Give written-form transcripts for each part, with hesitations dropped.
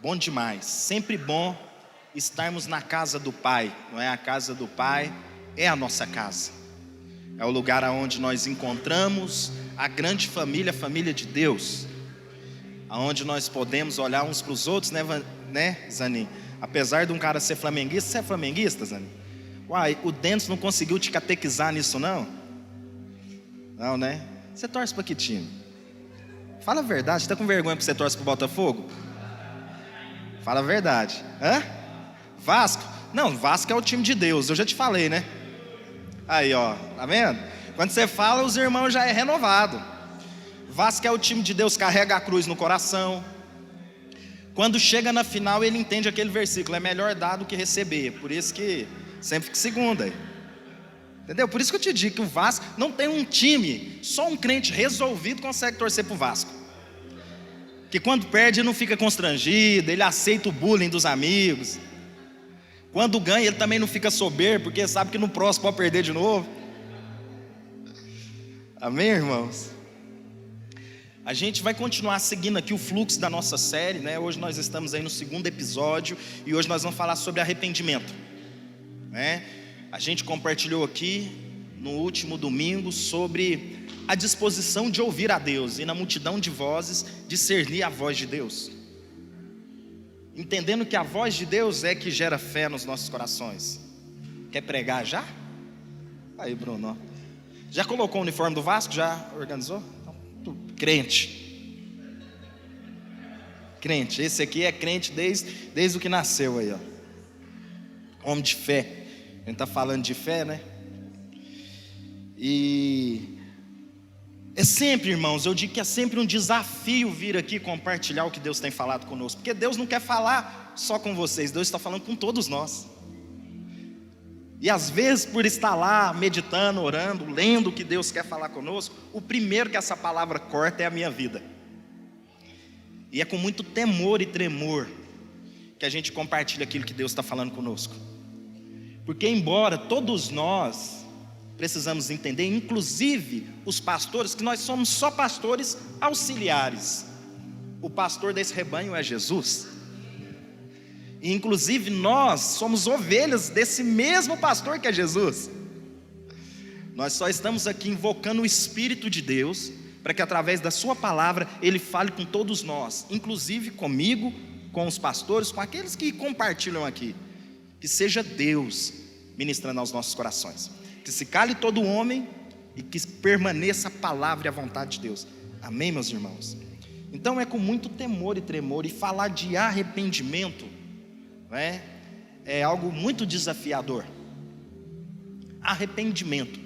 Bom demais, sempre bom estarmos na casa do Pai, não é? A casa do Pai é a nossa casa, é o lugar onde nós encontramos a grande família, a família de Deus, aonde nós podemos olhar uns para os outros, né, Zanin? Apesar de um cara ser flamenguista, você é flamenguista, Zanin? Uai, o Dentes não conseguiu te catequizar nisso, não? Não, né? Você torce para que time? Fala a verdade, você tá com vergonha porque você torce para o Botafogo? Fala a verdade. Hã? Vasco? Não, Vasco é o time de Deus, eu já te falei, né? Aí, ó, tá vendo? Quando você fala, os irmãos já é renovado. Vasco é o time de Deus, carrega a cruz no coração. Quando chega na final, ele entende aquele versículo: é melhor dar do que receber. Por isso que sempre fica segunda. Entendeu? Por isso que eu te digo que o Vasco não tem um time, só um crente resolvido consegue torcer pro Vasco. Que quando perde ele não fica constrangido, ele aceita o bullying dos amigos. Quando ganha ele também não fica soberbo, porque sabe que no próximo pode perder de novo. Amém, irmãos? A gente vai continuar seguindo aqui o fluxo da nossa série, né? Hoje nós estamos aí no 2º episódio e hoje nós vamos falar sobre arrependimento, né? A gente compartilhou aqui no último domingo sobre a disposição de ouvir a Deus e na multidão de vozes discernir a voz de Deus, entendendo que a voz de Deus é que gera fé nos nossos corações. Quer pregar já? Aí, Bruno, já colocou o uniforme do Vasco? Já organizou? Então, crente, esse aqui é crente desde o que nasceu aí, ó. Homem de fé. A gente está falando de fé, né? E é sempre, irmãos, eu digo que é sempre um desafio vir aqui compartilhar o que Deus tem falado conosco, porque Deus não quer falar só com vocês, Deus está falando com todos nós. E às vezes, por estar lá meditando, orando, lendo o que Deus quer falar conosco, o primeiro que essa palavra corta é a minha vida. E é com muito temor e tremor que a gente compartilha aquilo que Deus está falando conosco. Porque embora todos nós precisamos entender, inclusive os pastores, que nós somos só pastores auxiliares. O pastor desse rebanho é Jesus. E inclusive nós somos ovelhas desse mesmo pastor que é Jesus. Nós só estamos aqui invocando o Espírito de Deus, para que através da sua palavra Ele fale com todos nós, inclusive comigo, com os pastores, com aqueles que compartilham aqui. Que seja Deus ministrando aos nossos corações, que se cale todo homem e que permaneça a palavra e a vontade de Deus. Amém, meus irmãos? Então é com muito temor e tremor, e falar de arrependimento, né, é algo muito desafiador. Arrependimento.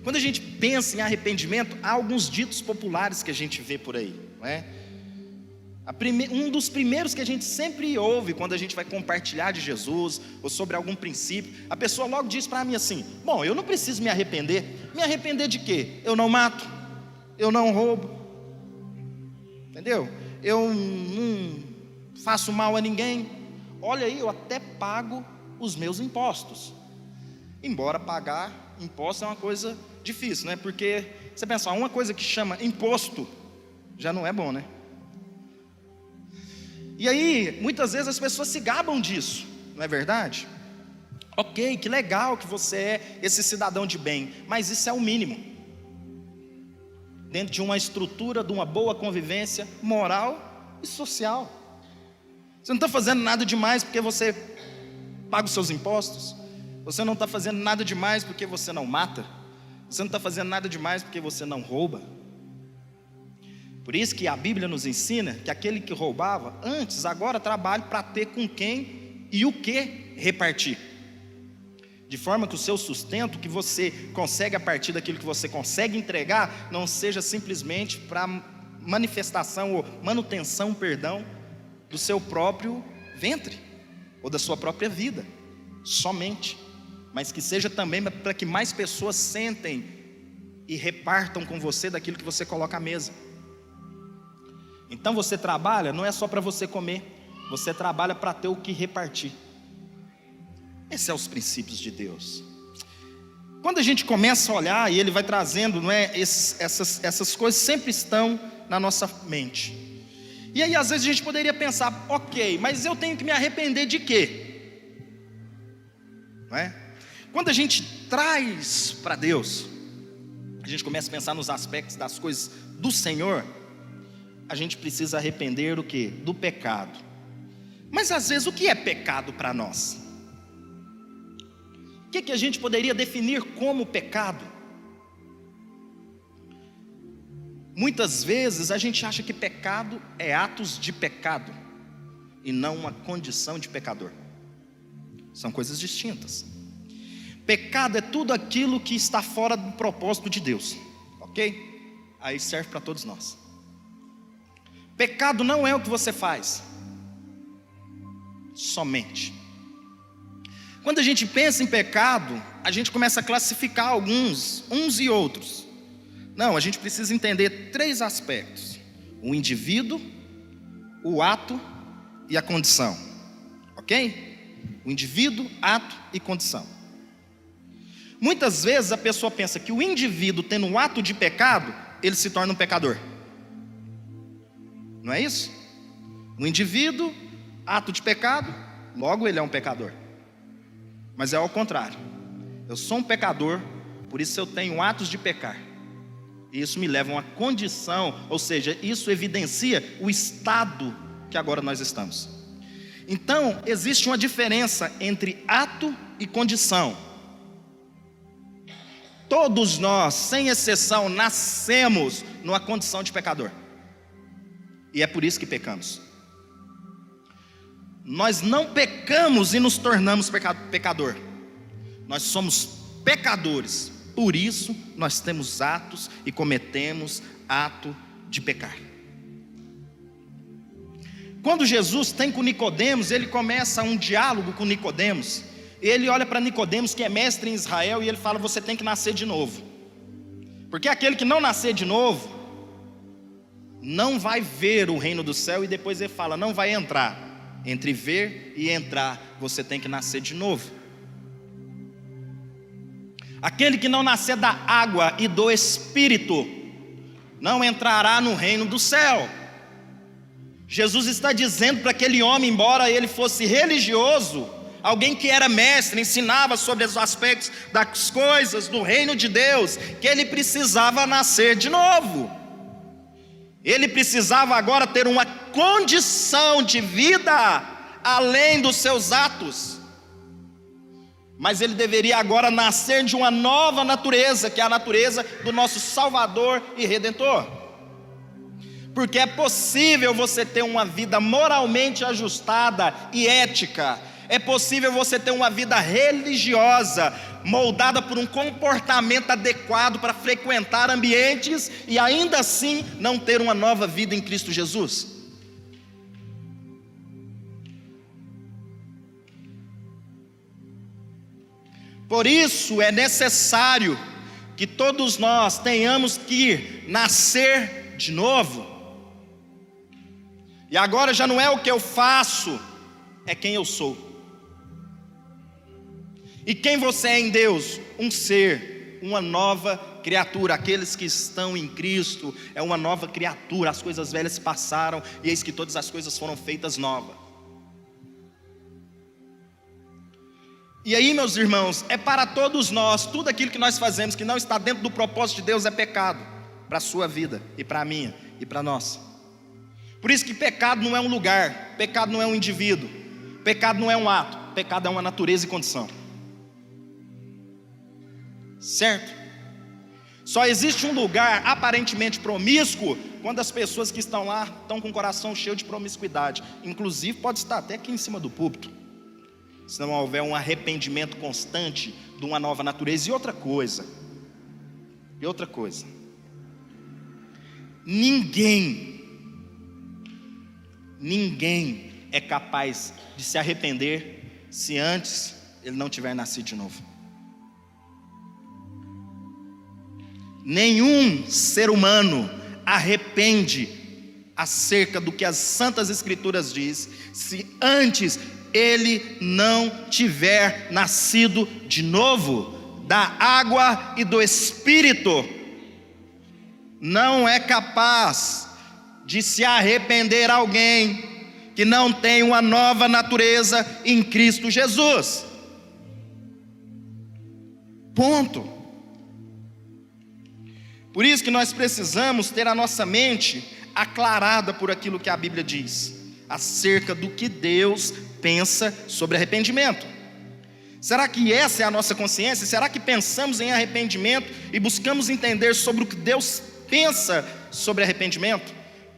Quando a gente pensa em arrependimento, há alguns ditos populares que a gente vê por aí, não é? Um dos primeiros que a gente sempre ouve quando a gente vai compartilhar de Jesus ou sobre algum princípio, a pessoa logo diz para mim assim: bom, eu não preciso me arrepender. Me arrepender de quê? Eu não mato, eu não roubo, entendeu? Eu não faço mal a ninguém. Olha aí, eu até pago os meus impostos. Embora pagar imposto é uma coisa difícil, né? Porque você pensa, uma coisa que chama imposto já não é bom, né? E aí, muitas vezes as pessoas se gabam disso, não é verdade? Ok, que legal que você é esse cidadão de bem, mas isso é o mínimo. Dentro de uma estrutura, de uma boa convivência moral e social. Você não está fazendo nada demais porque você paga os seus impostos. Você não está fazendo nada demais porque você não mata. Você não está fazendo nada demais porque você não rouba. Por isso que a Bíblia nos ensina que aquele que roubava antes, agora trabalhe para ter com quem e o que repartir. De forma que o seu sustento, que você consegue a partir daquilo que você consegue entregar, não seja simplesmente para manifestação ou manutenção, do seu próprio ventre ou da sua própria vida, somente, mas que seja também para que mais pessoas sentem e repartam com você daquilo que você coloca à mesa. Então você trabalha, não é só para você comer, você trabalha para ter o que repartir. Esses são os princípios de Deus. Quando a gente começa a olhar, e Ele vai trazendo, não é, essas coisas sempre estão na nossa mente. E aí às vezes a gente poderia pensar, ok, mas eu tenho que me arrepender de quê? Não é? Quando a gente traz para Deus, a gente começa a pensar nos aspectos das coisas do Senhor, a gente precisa arrepender do quê? Do pecado. Mas às vezes o que é pecado para nós? O que a gente poderia definir como pecado? Muitas vezes a gente acha que pecado é atos de pecado e não uma condição de pecador. São coisas distintas. Pecado é tudo aquilo que está fora do propósito de Deus, ok? Aí serve para todos nós. Pecado não é o que você faz somente. Quando a gente pensa em pecado, a gente começa a classificar uns e outros. Não, a gente precisa entender 3 aspectos: o indivíduo, o ato e a condição, ok? O indivíduo, ato e condição. Muitas vezes a pessoa pensa que o indivíduo tendo um ato de pecado, ele se torna um pecador. Não é isso? O indivíduo, ato de pecado, logo ele é um pecador. Mas é ao contrário. Eu sou um pecador, por isso eu tenho atos de pecar. E isso me leva a uma condição, ou seja, isso evidencia o estado que agora nós estamos. Então, existe uma diferença entre ato e condição. Todos nós, sem exceção, nascemos numa condição de pecador. E é por isso que pecamos. Nós não pecamos e nos tornamos pecador. Nós somos pecadores. Por isso nós temos atos e cometemos ato de pecar. Quando Jesus tem com Nicodemos, ele começa um diálogo com Nicodemos. Ele olha para Nicodemos, que é mestre em Israel, e ele fala: você tem que nascer de novo. Porque aquele que não nascer de novo não vai ver o reino do céu. E depois ele fala: não vai entrar. Entre ver e entrar, você tem que nascer de novo. Aquele que não nascer da água e do Espírito não entrará no reino do céu. Jesus está dizendo para aquele homem, embora ele fosse religioso, alguém que era mestre, ensinava sobre os aspectos das coisas do reino de Deus, que ele precisava nascer de novo. Ele precisava agora ter uma condição de vida além dos seus atos. Mas ele deveria agora nascer de uma nova natureza, que é a natureza do nosso Salvador e Redentor. Porque é possível você ter uma vida moralmente ajustada e ética. É possível você ter uma vida religiosa, moldada por um comportamento adequado para frequentar ambientes e ainda assim não ter uma nova vida em Cristo Jesus. Por isso é necessário que todos nós tenhamos que nascer de novo. E agora já não é o que eu faço, é quem eu sou. E quem você é em Deus? Um ser, uma nova criatura. Aqueles que estão em Cristo é uma nova criatura. As coisas velhas se passaram e eis que todas as coisas foram feitas novas. E aí, meus irmãos, é para todos nós, tudo aquilo que nós fazemos que não está dentro do propósito de Deus é pecado, para a sua vida, e para a minha, e para a nossa. Por isso que pecado não é um lugar, pecado não é um indivíduo, pecado não é um ato, pecado é uma natureza e condição. Certo? Só existe um lugar aparentemente promíscuo quando as pessoas que estão lá estão com o coração cheio de promiscuidade. Inclusive pode estar até aqui em cima do púlpito, se não houver um arrependimento constante de uma nova natureza. E outra coisa, ninguém é capaz de se arrepender se antes ele não tiver nascido de novo. Nenhum ser humano arrepende acerca do que as Santas Escrituras diz, se antes ele não tiver nascido de novo, da água e do Espírito. Não é capaz de se arrepender alguém que não tem uma nova natureza em Cristo Jesus. Ponto. Por isso que nós precisamos ter a nossa mente aclarada por aquilo que a Bíblia diz, acerca do que Deus pensa sobre arrependimento. Será que essa é a nossa consciência? Será que pensamos em arrependimento e buscamos entender sobre o que Deus pensa sobre arrependimento?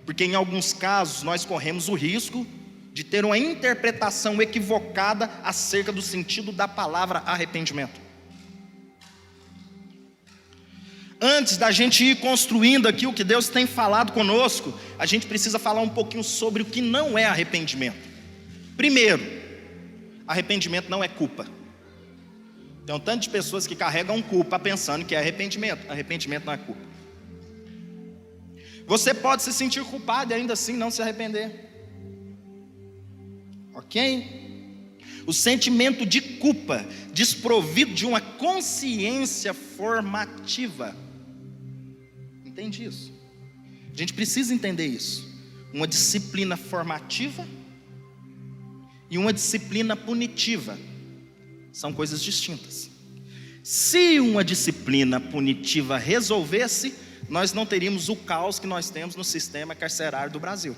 Porque em alguns casos nós corremos o risco de ter uma interpretação equivocada acerca do sentido da palavra arrependimento. Antes da gente ir construindo aqui o que Deus tem falado conosco, a gente precisa falar um pouquinho sobre o que não é arrependimento. Primeiro, arrependimento não é culpa. Tem um tanto de pessoas que carregam culpa pensando que é arrependimento. Arrependimento não é culpa. Você pode se sentir culpado e ainda assim não se arrepender. Ok? O sentimento de culpa, desprovido de uma consciência formativa. Entende isso? A gente precisa entender isso. Uma disciplina formativa e uma disciplina punitiva são coisas distintas. Se uma disciplina punitiva resolvesse, nós não teríamos o caos que nós temos no sistema carcerário do Brasil.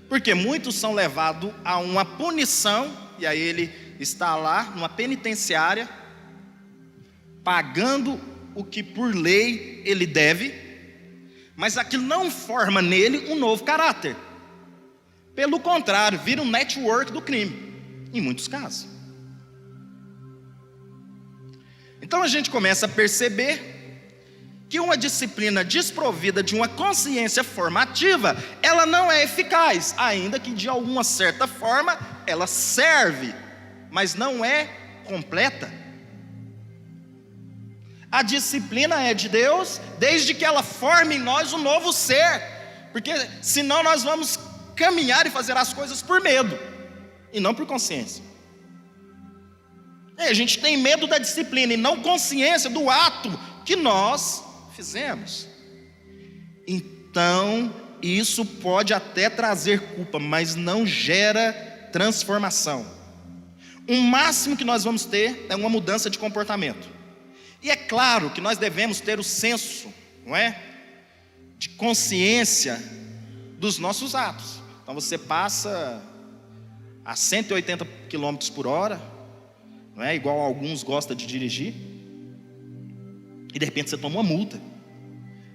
Porque muitos são levados a uma punição, e aí ele está lá numa penitenciária, pagando o que por lei ele deve, mas aquilo não forma nele um novo caráter. Pelo contrário, vira um network do crime, em muitos casos. Então a gente começa a perceber que uma disciplina desprovida de uma consciência formativa, ela não é eficaz, ainda que de alguma certa forma ela serve, mas não é completa. A disciplina é de Deus, desde que ela forme em nós um novo ser, porque senão nós vamos caminhar e fazer as coisas por medo, e não por consciência. A gente tem medo da disciplina e não consciência do ato que nós fizemos. Então, isso pode até trazer culpa, mas não gera transformação. O máximo que nós vamos ter é uma mudança de comportamento. E é claro que nós devemos ter o senso, não é? De consciência dos nossos atos. Então você passa a 180 km por hora, não é? Igual alguns gostam de dirigir, e de repente você toma uma multa.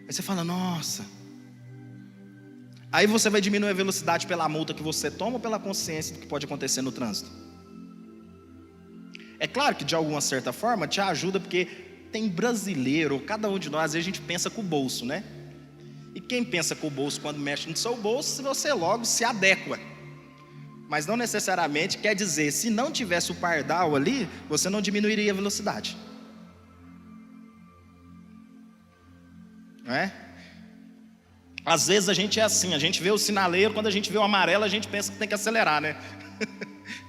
Aí você fala, nossa. Aí você vai diminuir a velocidade pela multa que você toma ou pela consciência do que pode acontecer no trânsito? É claro que de alguma certa forma te ajuda, porque tem brasileiro, cada um de nós, às vezes a gente pensa com o bolso, né? E quem pensa com o bolso quando mexe no seu bolso, você logo se adequa. Mas não necessariamente quer dizer, se não tivesse o pardal ali, você não diminuiria a velocidade. Não é? Às vezes a gente é assim, a gente vê o sinaleiro, quando a gente vê o amarelo, a gente pensa que tem que acelerar, né?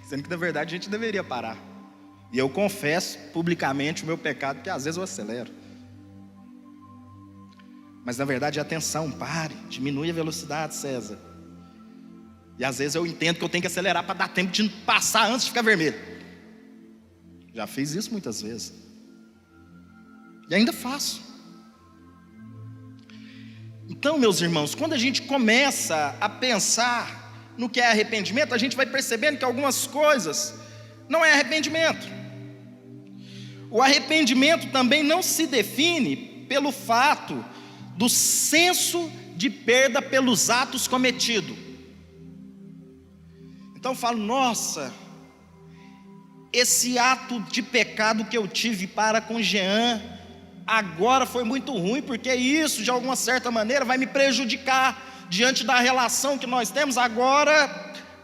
Sendo que na verdade a gente deveria parar. E eu confesso publicamente o meu pecado, que às vezes eu acelero. Mas na verdade, atenção, pare, diminui a velocidade, César. E às vezes eu entendo que eu tenho que acelerar para dar tempo de passar antes de ficar vermelho. Já fiz isso muitas vezes. E ainda faço. Então, meus irmãos, quando a gente começa a pensar no que é arrependimento, a gente vai percebendo que algumas coisas não é arrependimento. O arrependimento também não se define pelo fato do senso de perda pelos atos cometidos. Então eu falo, nossa, esse ato de pecado que eu tive para com Jean, agora foi muito ruim, porque isso de alguma certa maneira vai me prejudicar, diante da relação que nós temos agora,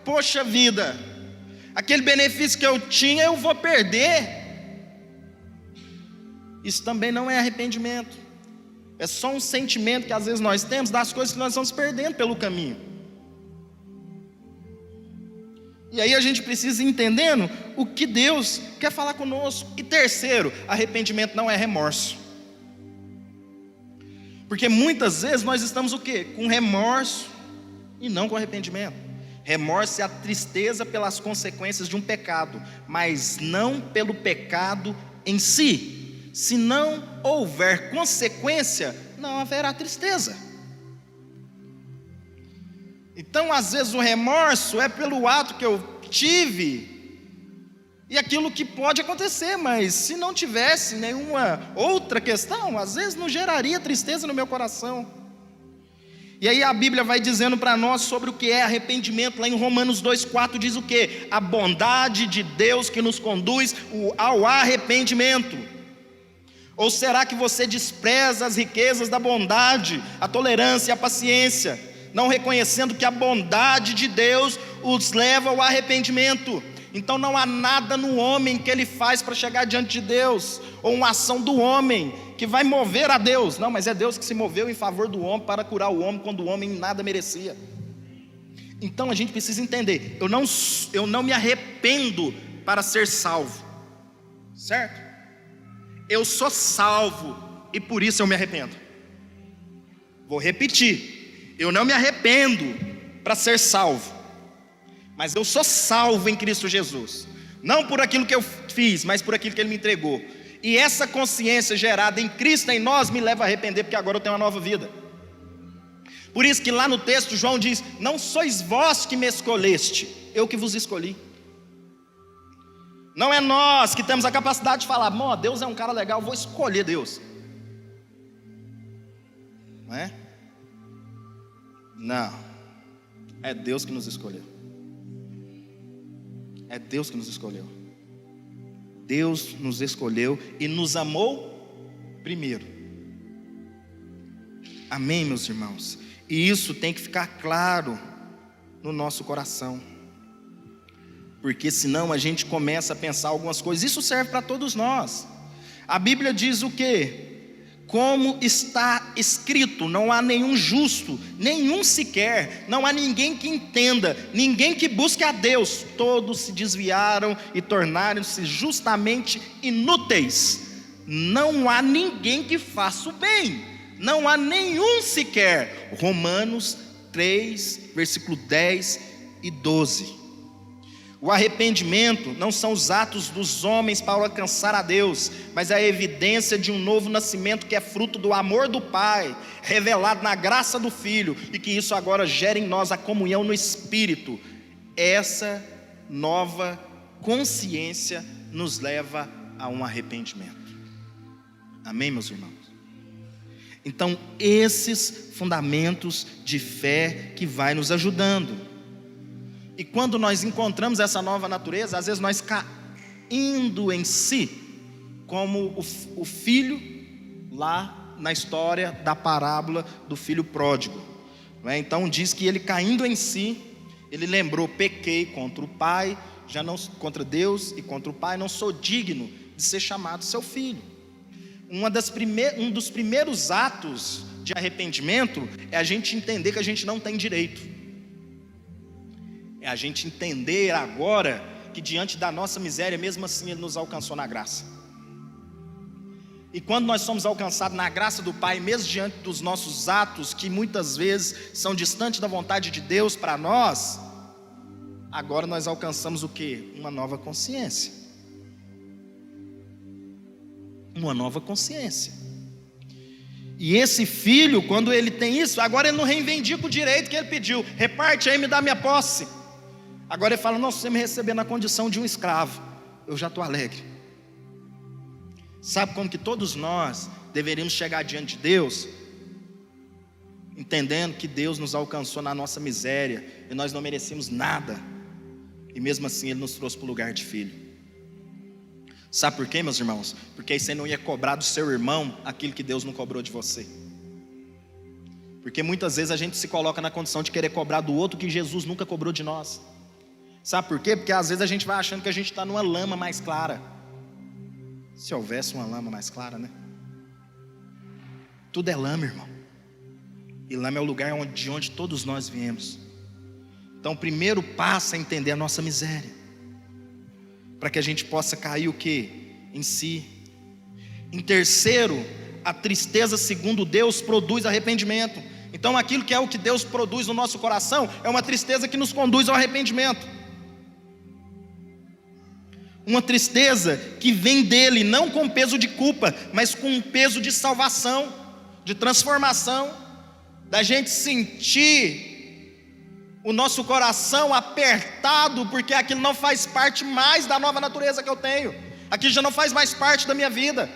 poxa vida, aquele benefício que eu tinha eu vou perder. Isso também não é arrependimento, é só um sentimento que às vezes nós temos das coisas que nós estamos perdendo pelo caminho. E aí a gente precisa ir entendendo o que Deus quer falar conosco. E terceiro, arrependimento não é remorso. Porque muitas vezes nós estamos o quê? Com remorso e não com arrependimento. Remorso é a tristeza pelas consequências de um pecado, mas não pelo pecado em si. Se não houver consequência, não haverá tristeza. Então, às vezes, o remorso é pelo ato que eu tive e aquilo que pode acontecer, mas se não tivesse nenhuma outra questão, às vezes não geraria tristeza no meu coração. E aí a Bíblia vai dizendo para nós sobre o que é arrependimento. Lá em Romanos 2,4 diz o quê? A bondade de Deus que nos conduz ao arrependimento. Ou será que você despreza as riquezas da bondade, a tolerância e a paciência, não reconhecendo que a bondade de Deus os leva ao arrependimento? Então não há nada no homem que ele faz para chegar diante de Deus, ou uma ação do homem que vai mover a Deus. Não, mas é Deus que se moveu em favor do homem para curar o homem quando o homem nada merecia. Então a gente precisa entender, eu não me arrependo para ser salvo, certo? Eu sou salvo e por isso eu me arrependo. Vou repetir, eu não me arrependo para ser salvo, mas eu sou salvo em Cristo Jesus, não por aquilo que eu fiz, mas por aquilo que Ele me entregou. E essa consciência gerada em Cristo em nós me leva a arrepender, porque agora eu tenho uma nova vida. Por isso que lá no texto João diz: não sois vós que me escolheste, eu que vos escolhi. Não é nós que temos a capacidade de falar: Deus é um cara legal, vou escolher Deus. Não é? Não, é Deus que nos escolheu. É Deus que nos escolheu. Deus nos escolheu e nos amou primeiro. Amém, meus irmãos? E isso tem que ficar claro no nosso coração, porque senão a gente começa a pensar algumas coisas. Isso serve para todos nós. A Bíblia diz o quê? Como está escrito: não há nenhum justo, nenhum sequer, não há ninguém que entenda, ninguém que busque a Deus. Todos se desviaram e tornaram-se justamente inúteis. Não há ninguém que faça o bem, não há nenhum sequer. Romanos 3, versículo 10 e 12. O arrependimento não são os atos dos homens para alcançar a Deus, mas é a evidência de um novo nascimento que é fruto do amor do Pai, revelado na graça do Filho, e que isso agora gera em nós a comunhão no Espírito. Essa nova consciência nos leva a um arrependimento. Amém, meus irmãos? Então, esses fundamentos de fé que vai nos ajudando. E quando nós encontramos essa nova natureza, às vezes nós caindo em si, como o filho lá na história da parábola do filho pródigo. Então diz que ele caindo em si, ele lembrou: pequei contra o pai, já não contra Deus e contra o pai, não sou digno de ser chamado seu filho. Um dos primeiros atos de arrependimento é a gente entender que a gente não tem direito. É a gente entender agora que diante da nossa miséria, mesmo assim Ele nos alcançou na graça. E quando nós somos alcançados na graça do Pai, mesmo diante dos nossos atos, que muitas vezes são distantes da vontade de Deus para nós, agora nós alcançamos o quê? Uma nova consciência. Uma nova consciência. E esse filho, quando ele tem isso, agora ele não reivindica o direito que ele pediu: reparte aí, me dá minha posse. Agora ele fala: não, se você me receber na condição de um escravo, eu já estou alegre. Sabe como que todos nós deveríamos chegar diante de Deus? Entendendo que Deus nos alcançou na nossa miséria, e nós não merecemos nada, e mesmo assim Ele nos trouxe para o lugar de filho. Sabe por quê, meus irmãos? Porque aí você não ia cobrar do seu irmão aquilo que Deus não cobrou de você. Porque muitas vezes a gente se coloca na condição de querer cobrar do outro que Jesus nunca cobrou de nós. Sabe por quê? Porque às vezes a gente vai achando que a gente está numa lama mais clara. Se houvesse uma lama mais clara, né? Tudo é lama, irmão. E lama é o lugar de onde todos nós viemos. Então o primeiro passo é entender a nossa miséria, para que a gente possa cair o quê? Em si. Em terceiro, a tristeza segundo Deus produz arrependimento. Então aquilo que é o que Deus produz no nosso coração é uma tristeza que nos conduz ao arrependimento. Uma tristeza que vem dele, não com peso de culpa, mas com um peso de salvação, de transformação, da gente sentir o nosso coração apertado, porque aquilo não faz parte mais da nova natureza que eu tenho, aquilo já não faz mais parte da minha vida.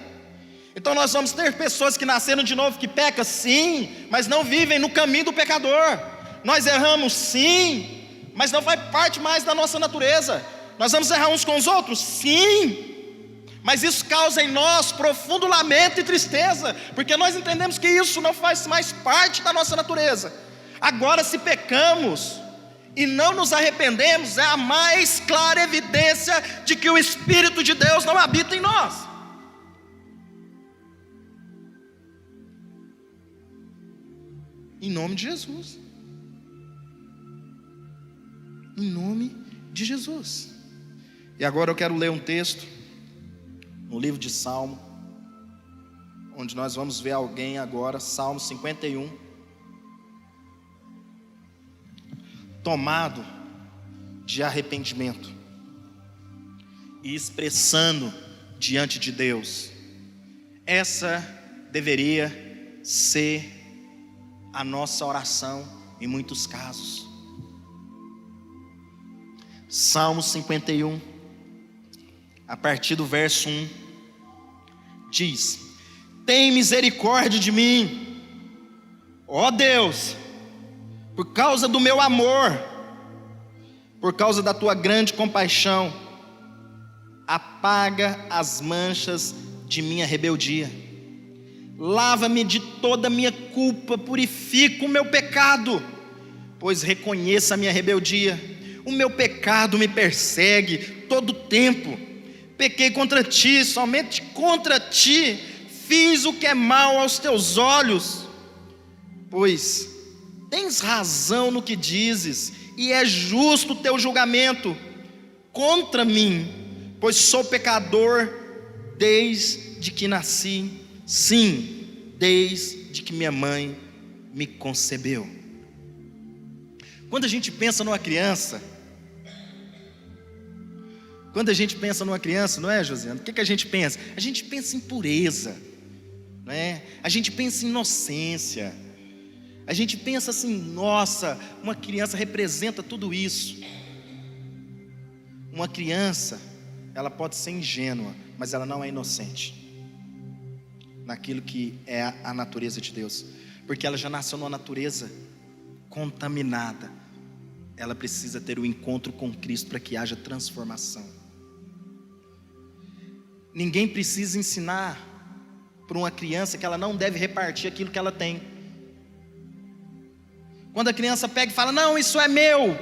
Então nós vamos ter pessoas que nasceram de novo, que pecam sim, mas não vivem no caminho do pecador. Nós erramos sim, mas não faz parte mais da nossa natureza. Nós vamos errar uns com os outros? Sim, mas isso causa em nós profundo lamento e tristeza, porque nós entendemos que isso não faz mais parte da nossa natureza. Agora, se pecamos e não nos arrependemos, é a mais clara evidência de que o Espírito de Deus não habita em nós. Em nome de Jesus. Em nome de Jesus. E agora eu quero ler um texto no livro de Salmo, onde nós vamos ver alguém agora, Salmo 51, tomado de arrependimento e expressando diante de Deus. Essa deveria ser a nossa oração em muitos casos. Salmo 51, a partir do verso 1, diz: tem misericórdia de mim, ó Deus, por causa do meu amor, por causa da tua grande compaixão, apaga as manchas de minha rebeldia, lava-me de toda a minha culpa, purifica o meu pecado, pois reconheço a minha rebeldia, o meu pecado me persegue todo o tempo. Pequei contra ti, somente contra ti fiz o que é mal aos teus olhos. Pois tens razão no que dizes, e é justo o teu julgamento contra mim, pois sou pecador desde que nasci, sim, desde que minha mãe me concebeu. Quando a gente pensa numa criança, não é, Josiane? O que a gente pensa? A gente pensa em pureza, não é? A gente pensa em inocência. A gente pensa assim: nossa, uma criança representa tudo isso. Uma criança, ela pode ser ingênua, mas ela não é inocente naquilo que é a natureza de Deus, porque ela já nasceu numa natureza contaminada. Ela precisa ter o encontro com Cristo para que haja transformação. Ninguém precisa ensinar para uma criança que ela não deve repartir aquilo que ela tem. Quando a criança pega e fala: não, isso é meu,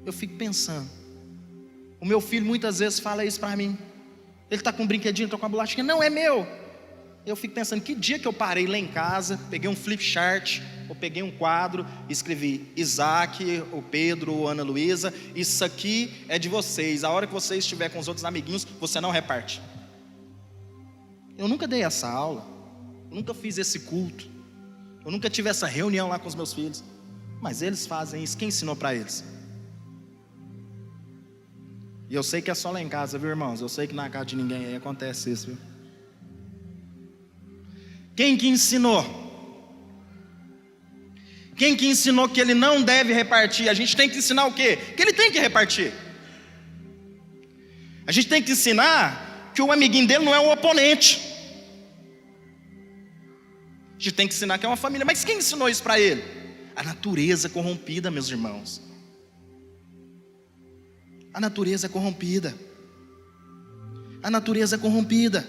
eu fico pensando, o meu filho muitas vezes fala isso para mim. Ele está com um brinquedinho, está com uma bolachinha: não, é meu. Eu fico pensando, que dia que eu parei lá em casa, peguei um flip chart, ou peguei um quadro, escrevi: Isaac, o Pedro, o Ana Luísa, isso aqui é de vocês, a hora que você estiver com os outros amiguinhos, você não reparte. Eu nunca dei essa aula, eu nunca fiz esse culto, eu nunca tive essa reunião lá com os meus filhos, mas eles fazem isso. Quem ensinou para eles? E eu sei que é só lá em casa, viu, irmãos? Eu sei que na casa de ninguém aí acontece isso, viu? Quem que ensinou? Quem que ensinou que ele não deve repartir? A gente tem que ensinar o quê? Que ele tem que repartir. A gente tem que ensinar que o amiguinho dele não é um oponente. A gente tem que ensinar que é uma família. Mas quem ensinou isso para ele? A natureza corrompida, meus irmãos. A natureza é corrompida. A natureza é corrompida.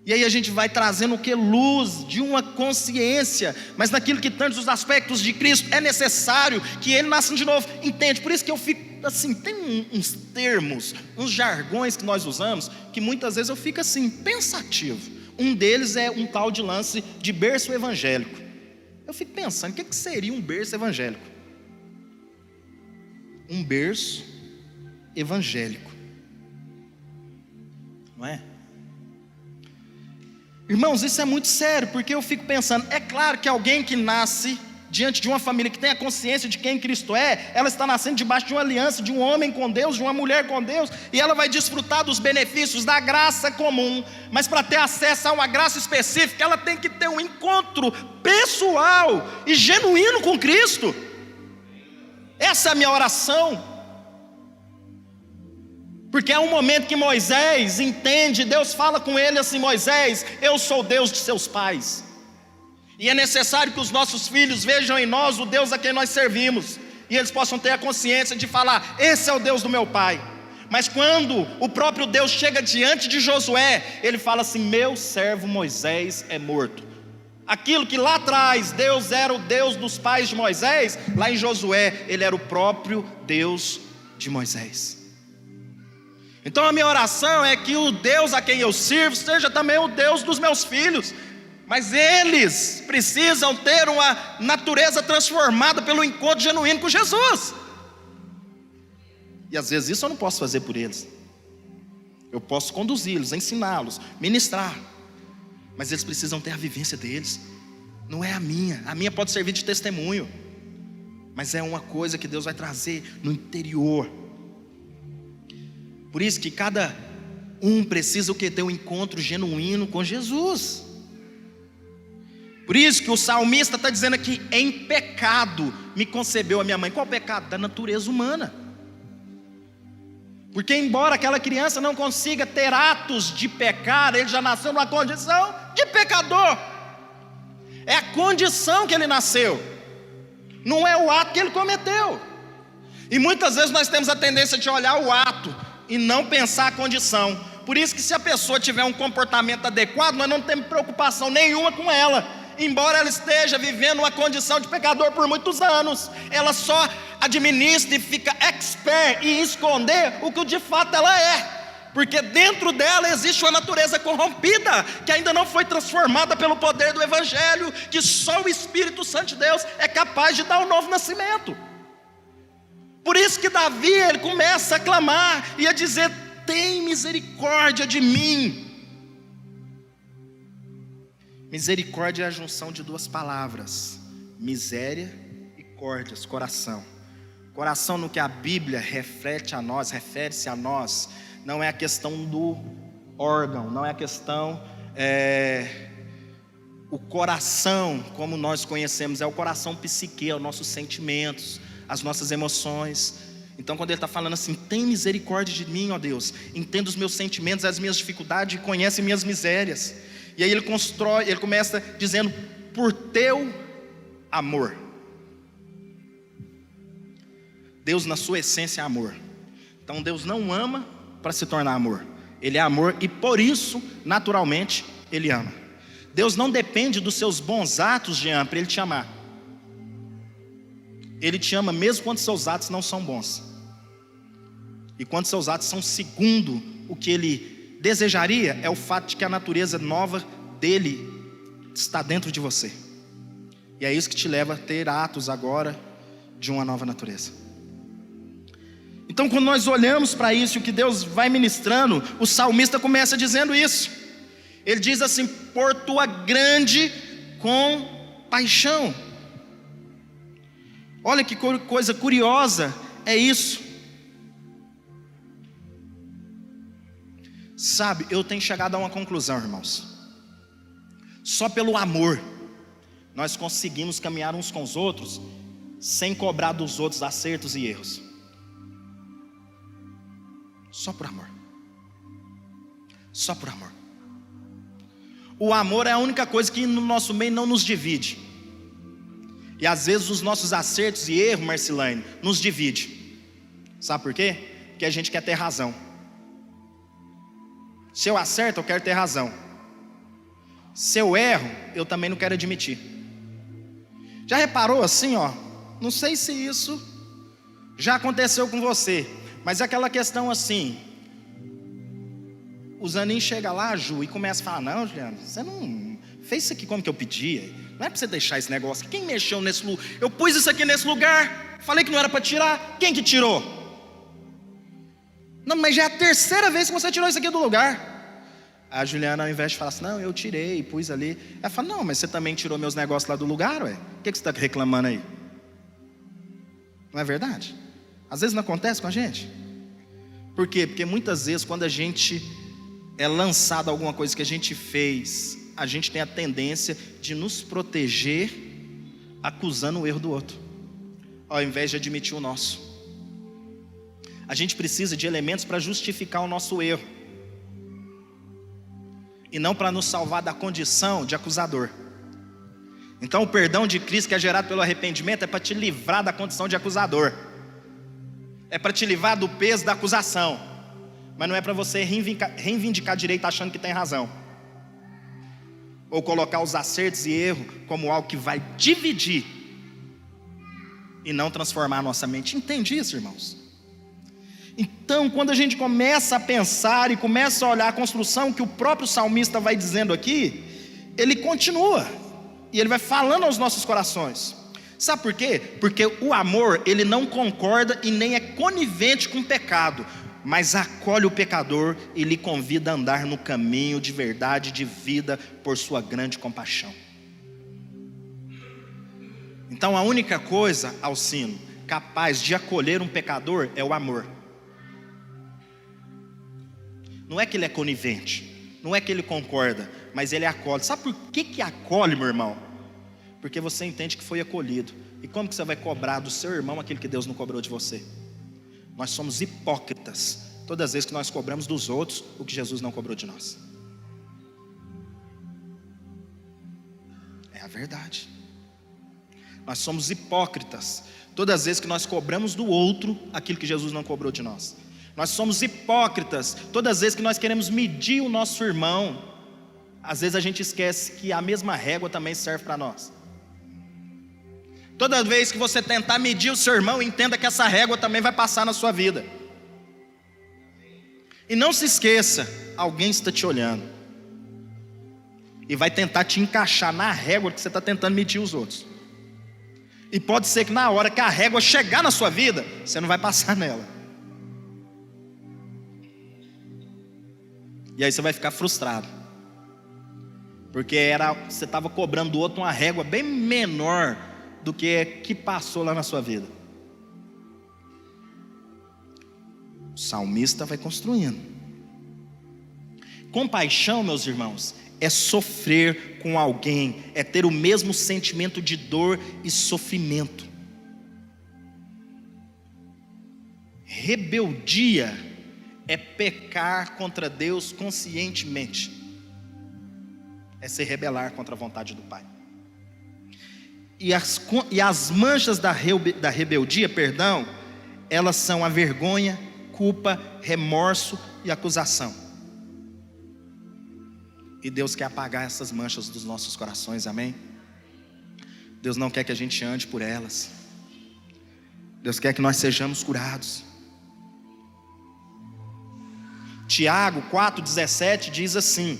E aí a gente vai trazendo o que? Luz de uma consciência, mas naquilo que tantos os aspectos de Cristo é necessário que ele nasça de novo. Entende? Por isso que eu fico assim, tem uns termos, uns jargões que nós usamos, que muitas vezes eu fico assim, pensativo. Um deles é um tal de lance de berço evangélico. Eu fico pensando, o que seria um berço evangélico? Um berço evangélico. não é? Irmãos, isso é muito sério, porque eu fico pensando, é claro que alguém que nasce diante de uma família que tem a consciência de quem Cristo é, ela está nascendo debaixo de uma aliança, de um homem com Deus, de uma mulher com Deus, e ela vai desfrutar dos benefícios da graça comum, mas para ter acesso a uma graça específica, ela tem que ter um encontro pessoal e genuíno com Cristo. Essa é a minha oração. Porque é um momento que Moisés entende, Deus fala com ele assim: Moisés, eu sou o Deus de seus pais, e é necessário que os nossos filhos vejam em nós o Deus a quem nós servimos, e eles possam ter a consciência de falar: esse é o Deus do meu pai. Mas quando o próprio Deus chega diante de Josué, ele fala assim: meu servo Moisés é morto. Aquilo que lá atrás Deus era o Deus dos pais de Moisés, lá em Josué ele era o próprio Deus de Moisés. Então a minha oração é que o Deus a quem eu sirvo seja também o Deus dos meus filhos, mas eles precisam ter uma natureza transformada pelo encontro genuíno com Jesus. E às vezes isso eu não posso fazer por eles. Eu posso conduzi-los, ensiná-los, ministrar, mas eles precisam ter a vivência deles. Não é a minha pode servir de testemunho, mas é uma coisa que Deus vai trazer no interior. Por isso que cada um precisa ter um encontro genuíno com Jesus. Por isso que o salmista está dizendo aqui: em pecado me concebeu a minha mãe. Qual pecado? Da natureza humana. Porque embora aquela criança não consiga ter atos de pecar, ele já nasceu numa condição de pecador. É a condição que ele nasceu, não é o ato que ele cometeu. E muitas vezes nós temos a tendência de olhar o ato e não pensar a condição. Por isso que se a pessoa tiver um comportamento adequado, nós não temos preocupação nenhuma com ela. Embora ela esteja vivendo uma condição de pecador por muitos anos, ela só administra e fica expert em esconder o que de fato ela é, porque dentro dela existe uma natureza corrompida, que ainda não foi transformada pelo poder do Evangelho, que só o Espírito Santo de Deus é capaz de dar um novo nascimento. Por isso que Davi, ele começa a clamar e a dizer: tem misericórdia de mim. Misericórdia é a junção de duas palavras: miséria e córdias, coração. Coração, no que a Bíblia refere-se a nós, não é a questão do órgão, não é a questão, o coração como nós conhecemos, é o coração psique, é os nossos sentimentos, as nossas emoções. Então quando ele está falando assim: tem misericórdia de mim, ó Deus, entenda os meus sentimentos, as minhas dificuldades, conhece minhas misérias. E aí ele começa dizendo: por teu amor. Deus na sua essência é amor. Então Deus não ama para se tornar amor, Ele é amor e por isso, naturalmente, Ele ama. Deus não depende dos seus bons atos, Jean, para Ele te amar. Ele te ama mesmo quando seus atos não são bons, e quando seus atos são segundo o que Ele desejaria, é o fato de que a natureza nova dele está dentro de você, e é isso que te leva a ter atos agora de uma nova natureza. Então quando nós olhamos para isso, o que Deus vai ministrando, o salmista começa dizendo isso. Ele diz assim: por tua grande compaixão. Olha que coisa curiosa é isso. Sabe, eu tenho chegado a uma conclusão, irmãos. Só pelo amor nós conseguimos caminhar uns com os outros sem cobrar dos outros acertos e erros. Só por amor. Só por amor. O amor é a única coisa que no nosso meio não nos divide. E às vezes os nossos acertos e erros, Marcilaine, nos divide. Sabe por quê? Porque a gente quer ter razão. Se eu acerto, eu quero ter razão. Se eu erro, eu também não quero admitir. Já reparou assim, ó? Não sei se isso já aconteceu com você, mas é aquela questão assim: o Zanin chega lá, Ju, e começa a falar: não, Juliano, você não fez isso aqui como que eu pedi. Não é para você deixar esse negócio. Quem mexeu nesse lugar? Eu pus isso aqui nesse lugar. Falei que não era para tirar. Quem que tirou? Não, mas já é a terceira vez que você tirou isso aqui do lugar. A Juliana, ao invés de falar assim, não, eu tirei, pus ali. Ela fala, não, mas você também tirou meus negócios lá do lugar, ué? O que você está reclamando aí? Não é verdade? Às vezes não acontece com a gente. Por quê? Porque muitas vezes quando a gente é lançado alguma coisa que a gente fez, a gente tem a tendência de nos proteger acusando o erro do outro, ao invés de admitir o nosso. A gente precisa de elementos para justificar o nosso erro, e não para nos salvar da condição de acusador. Então o perdão de Cristo que é gerado pelo arrependimento é para te livrar da condição de acusador, é para te livrar do peso da acusação, mas não é para você reivindicar direito achando que tem razão, ou colocar os acertos e erros como algo que vai dividir e não transformar a nossa mente. Entende isso, irmãos? Então, quando a gente começa a pensar e começa a olhar a construção que o próprio salmista vai dizendo aqui, ele continua e ele vai falando aos nossos corações. Sabe por quê? Porque o amor, ele não concorda e nem é conivente com o pecado, mas acolhe o pecador e lhe convida a andar no caminho de verdade, de vida, por sua grande compaixão. Então a única coisa, Alcino, capaz de acolher um pecador é o amor. Não é que ele é conivente, não é que ele concorda, mas ele acolhe. Sabe por que acolhe, meu irmão? Porque você entende que foi acolhido. E como que você vai cobrar do seu irmão aquilo que Deus não cobrou de você? Nós somos hipócritas todas as vezes que nós cobramos dos outros o que Jesus não cobrou de nós. É a verdade. Nós somos hipócritas todas as vezes que nós cobramos do outro aquilo que Jesus não cobrou de nós. Nós somos hipócritas todas as vezes que nós queremos medir o nosso irmão. Às vezes a gente esquece que a mesma régua também serve para nós. Toda vez que você tentar medir o seu irmão, entenda que essa régua também vai passar na sua vida. E não se esqueça, alguém está te olhando e vai tentar te encaixar na régua que você está tentando medir os outros. E pode ser que na hora que a régua chegar na sua vida, você não vai passar nela. E aí você vai ficar frustrado, porque você estava cobrando do outro uma régua bem menor do que passou lá na sua vida. O salmista vai construindo. Compaixão, meus irmãos, é sofrer com alguém, é ter o mesmo sentimento de dor e sofrimento. Rebeldia é pecar contra Deus conscientemente, é se rebelar contra a vontade do Pai. E as manchas da rebeldia, elas são a vergonha, culpa, remorso e acusação. E Deus quer apagar essas manchas dos nossos corações, amém? Deus não quer que a gente ande por elas. Deus quer que nós sejamos curados. Tiago 4,17 diz assim: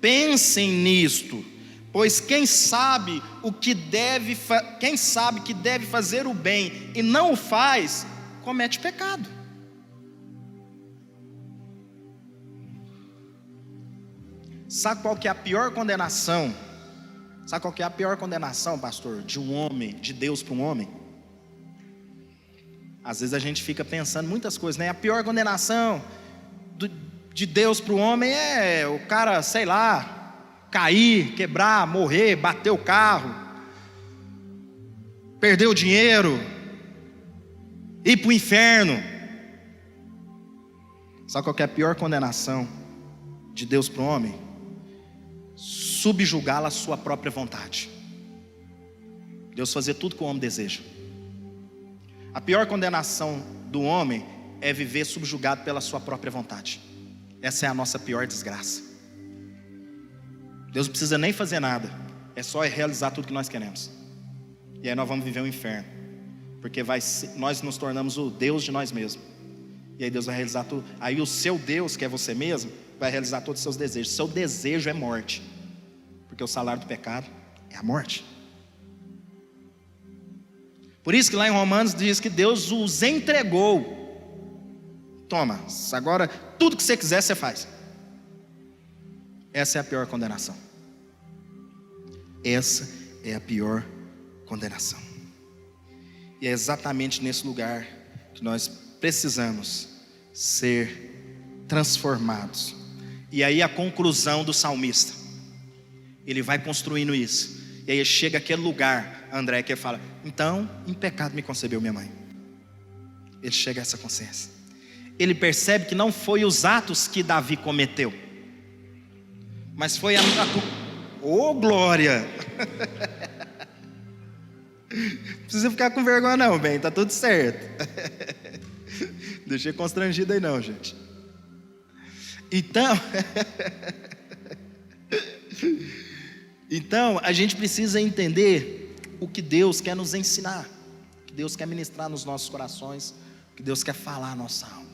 pensem nisto, pois quem sabe que deve fazer o bem e não o faz, comete pecado. Sabe qual que é a pior condenação? Sabe qual que é a pior condenação, pastor, de um homem, de Deus para um homem? Às vezes a gente fica pensando muitas coisas, né? A pior condenação de Deus para o homem é o cara, sei lá, cair, quebrar, morrer, bater o carro, perder o dinheiro, ir para o inferno. Sabe qual que é a pior condenação de Deus para o homem? Subjugá-la à sua própria vontade. Deus fazer tudo que o homem deseja. A pior condenação do homem é viver subjugado pela sua própria vontade. Essa é a nossa pior desgraça. Deus não precisa nem fazer nada, é só realizar tudo que nós queremos. E aí nós vamos viver um inferno, porque nós nos tornamos o Deus de nós mesmos. E aí Deus vai realizar tudo. Aí o seu Deus, que é você mesmo, vai realizar todos os seus desejos. Seu desejo é morte, porque o salário do pecado é a morte. Por isso que lá em Romanos diz que Deus os entregou. Toma, agora tudo que você quiser você faz. Essa é a pior condenação. Essa é a pior condenação. E é exatamente nesse lugar que nós precisamos ser transformados. E aí a conclusão do salmista, ele vai construindo isso. E aí chega aquele lugar, André, que ele fala: então, em pecado me concebeu minha mãe. Ele chega a essa consciência. Ele percebe que não foi os atos que Davi cometeu, mas foi a oh, glória! Não precisa ficar com vergonha não, bem, tá tudo certo. Deixei constrangido aí não, gente. Então a gente precisa entender o que Deus quer nos ensinar, o que Deus quer ministrar nos nossos corações, o que Deus quer falar à nossa alma.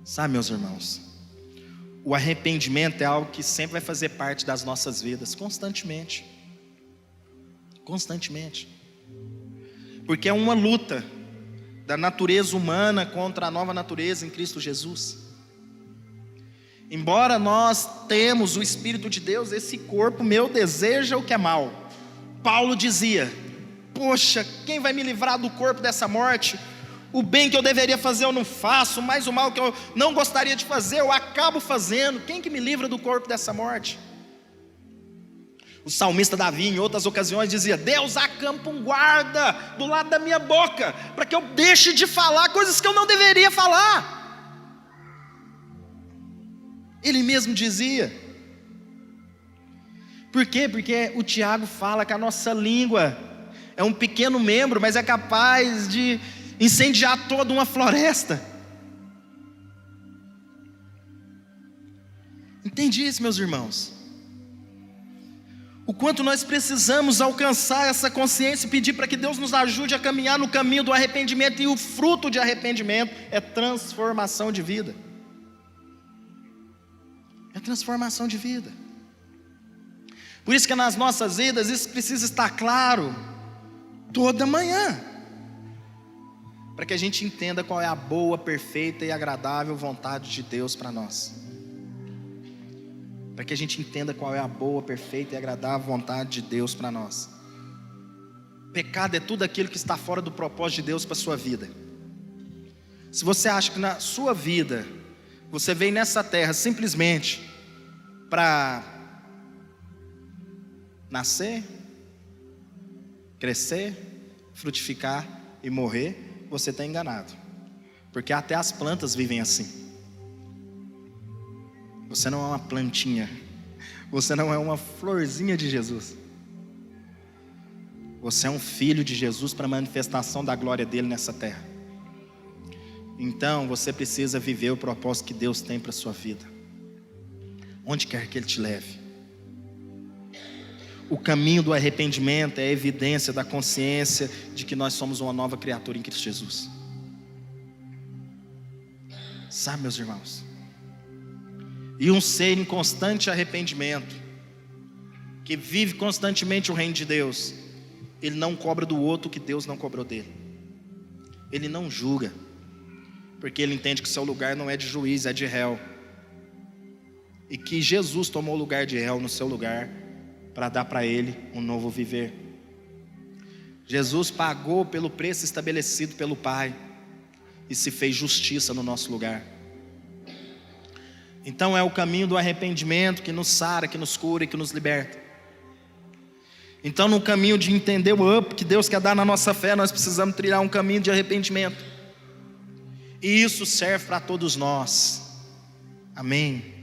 Sabe, meus irmãos, o arrependimento é algo que sempre vai fazer parte das nossas vidas, constantemente. Constantemente. Porque é uma luta da natureza humana contra a nova natureza em Cristo Jesus. Embora nós temos o Espírito de Deus, esse corpo meu deseja o que é mal. Paulo dizia: poxa, quem vai me livrar do corpo dessa morte? O bem que eu deveria fazer eu não faço, mas o mal que eu não gostaria de fazer eu acabo fazendo. Quem que me livra do corpo dessa morte? O salmista Davi, em outras ocasiões, dizia: Deus acampa um guarda do lado da minha boca, para que eu deixe de falar coisas que eu não deveria falar. Ele mesmo dizia. Por quê? Porque o Tiago fala que a nossa língua é um pequeno membro, mas é capaz de incendiar toda uma floresta. Entende isso, meus irmãos? O quanto nós precisamos alcançar essa consciência e pedir para que Deus nos ajude a caminhar no caminho do arrependimento. E o fruto de arrependimento é transformação de vida. É transformação de vida. Por isso que nas nossas vidas isso precisa estar claro toda manhã, para que a gente entenda qual é a boa, perfeita e agradável vontade de Deus para nós. Para que a gente entenda qual é a boa, perfeita e agradável vontade de Deus para nós. Pecado é tudo aquilo que está fora do propósito de Deus para a sua vida. Se você acha que na sua vida você veio nessa terra simplesmente para nascer, crescer, frutificar e morrer, você está enganado. Porque até as plantas vivem assim. Você não é uma plantinha, você não é uma florzinha de Jesus. Você é um filho de Jesus para a manifestação da glória dele nessa terra. Então você precisa viver o propósito que Deus tem para a sua vida, onde quer que Ele te leve. O caminho do arrependimento é a evidência da consciência de que nós somos uma nova criatura em Cristo Jesus. Sabe, meus irmãos? E um ser em constante arrependimento, que vive constantemente o reino de Deus, ele não cobra do outro o que Deus não cobrou dele. Ele não julga, porque ele entende que o seu lugar não é de juiz, é de réu. E que Jesus tomou o lugar de réu no seu lugar, para dar para ele um novo viver. Jesus pagou pelo preço estabelecido pelo Pai, e se fez justiça no nosso lugar. Então é o caminho do arrependimento que nos sara, que nos cura e que nos liberta. Então no caminho de entender o up que Deus quer dar na nossa fé, nós precisamos trilhar um caminho de arrependimento. E isso serve para todos nós. Amém.